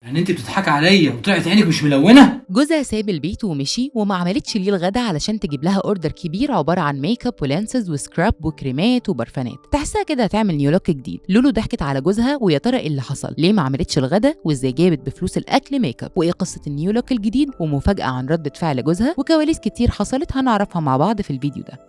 يعني انت بتضحكي عليا وطلعت عينك مش ملونه؟ جوزها ساب البيت ومشي وما عملتش ليه الغدا علشان تجيب لها اوردر كبير عباره عن ميك اب ولانسز وسكراب وكريمات وبرفانات، تحسها كده هتعمل نيو لوك جديد. لولو ضحكت على جوزها، ويا ترى ايه اللي حصل؟ ليه ما عملتش الغدا؟ وازاي جابت بفلوس الاكل ميك اب؟ وايه قصه النيو لوك الجديد؟ ومفاجاه عن ردة فعل جوزها، وكواليس كتير حصلت هنعرفها مع بعض في الفيديو ده.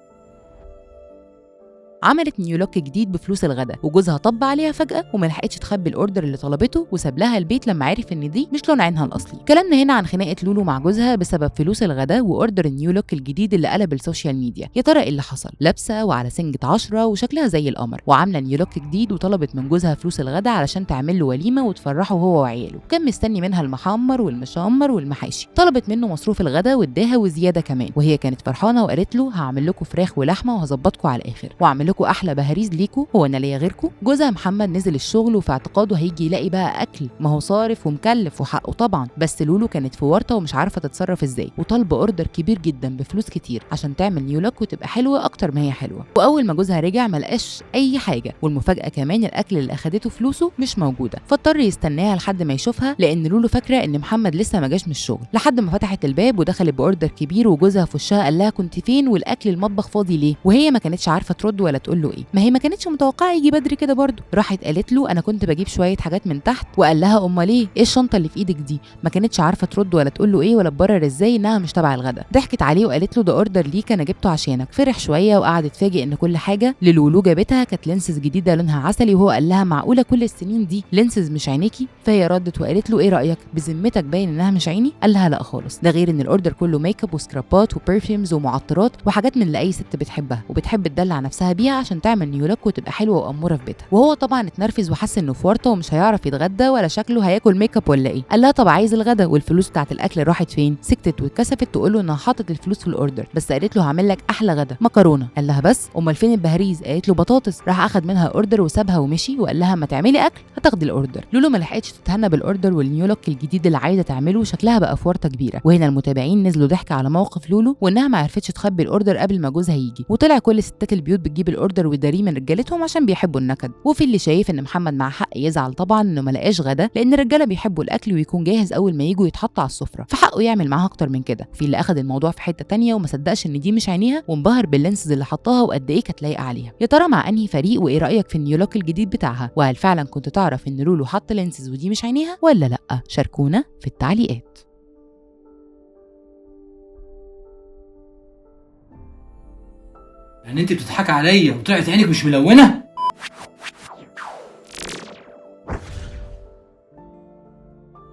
عملت نيو لوك جديد بفلوس الغدا، وجوزها طب عليها فجأة وما لحقتش تخبي الاوردر اللي طلبته، وساب لها البيت لما عرف ان دي مش لون عينها الاصلي. كلامنا هنا عن خناقة لولو مع جوزها بسبب فلوس الغدا واوردر النيو لوك الجديد اللي قلب السوشيال ميديا. يا ترى ايه اللي حصل؟ لابسه وعلى سنجة 10 وشكلها زي القمر، وعامله نيو لوك جديد، وطلبت من جوزها فلوس الغدا علشان تعمل له وليمه وتفرحه هو وعياله. كان مستني منها المحمر والمشمر والمحاشي، طلبت منه مصروف الغدا واداها وزياده كمان، وهي كانت فرحانه وقالت له هعمل لكم فراخ ولحمه وهظبطكم على الاخر، واعمل لكم احلى بهاريز ليكوا، هو انا ليا غيركوا؟ جوزها محمد نزل الشغل وفي اعتقاده هيجي يلاقي بقى اكل، ما هو صارف ومكلف وحقه طبعا، بس لولو كانت في ورطه ومش عارفه تتصرف ازاي، وطالبه اوردر كبير جدا بفلوس كتير عشان تعمل نيو لوك وتبقى حلوه اكتر ما هي حلوه. واول ما جوزها رجع ما لقاش اي حاجه، والمفاجاه كمان الاكل اللي اخدته فلوسه مش موجوده، فاضطر يستناها لحد ما يشوفها، لان لولو فاكره ان محمد لسه ما جاش من الشغل، لحد ما فتحت الباب ودخلت باوردر كبير، وجوزها في وشها قال لها كنت فين والاكل المطبخ فاضي ليه؟ وهي ما كانتش عارفه ترد ولا تقول له ايه، ما هي ما كانتش متوقعه يجي بدري كده برضه. راحت قالت له انا كنت بجيب شويه حاجات من تحت، وقال لها امال ايه الشنطه اللي في ايدك دي؟ ما كانتش عارفه ترد ولا تقول له ايه ولا تبرر ازاي انها مش تبع الغدا. ضحكت عليه وقالت له ده اوردر ليك انا جبته عشانك. فرح شويه وقعد يتفاجئ ان كل حاجه للولو جابتها كانت لينسز جديده لونها عسلي، وهو قال لها معقوله كل السنين دي لينسز مش عينيكي؟ فهي ردت وقالت له ايه رايك بذمتك باين انها مش عيني؟ قال لها لا خالص، ده غير ان الاوردر كله ميك اب وسكرابات وبرفيومز ومعطرات وحاجات من اللي اي ست بتحبها وبتحب تدلع نفسها بيها عشان تعمل نيو لوك وتبقى حلوه واموره في بيتها. وهو طبعا اتنرفز وحس انه في ورطه ومش هيعرف يتغدى ولا شكله هياكل ميك اب ولا ايه. قال لها طب عايز الغدا والفلوس بتاعت الاكل راحت فين؟ سكتت واتكسفت تقول له انها حاطت الفلوس في الاوردر، بس قالت له هعمل لك احلى غدا مكرونه. قال لها بس امال فين البهاريز؟ قالت له بطاطس. راح اخد منها اوردر وسابها ومشي، وقال لها ما تعملي اكل هتاخدي الاوردر. لولو ما لحقتش تتهنى بالاوردر والنيو لوك الجديد اللي عايزه تعمله، شكلها بقى في ورطه كبيره. وهنا المتابعين نزلوا ضحك على موقف لولو، وانها ما عرفتش تخبي الاوردر قبل ما جوزها يجي، وطلع كل ستات البيوت بتجيب الاوردر ويداريه من رجالتهم عشان بيحبوا النكد. وفي اللي شايف ان محمد مع حق يزعل طبعا انه ما لقاش غدا، لان الرجاله بيحبوا الاكل ويكون جاهز اول ما يجوا يتحط على السفره، فحقه يعمل معاها اكتر من كده. في اللي اخد الموضوع في حته تانية وما صدقش ان دي مش عينيها، وانبهر باللينسز اللي حطاها وقد ايه كانت لايقه عليها. يا ترى مع انهي فريق؟ وايه رايك في النيو لوك الجديد بتاعها؟ وهل فعلا كنت تعرف ان لولو حط لينسز ودي مش عينيها ولا لا؟ شاركونا في التعليقات. يعني انت بتضحكي عليا وطلعت عينك مش ملونه؟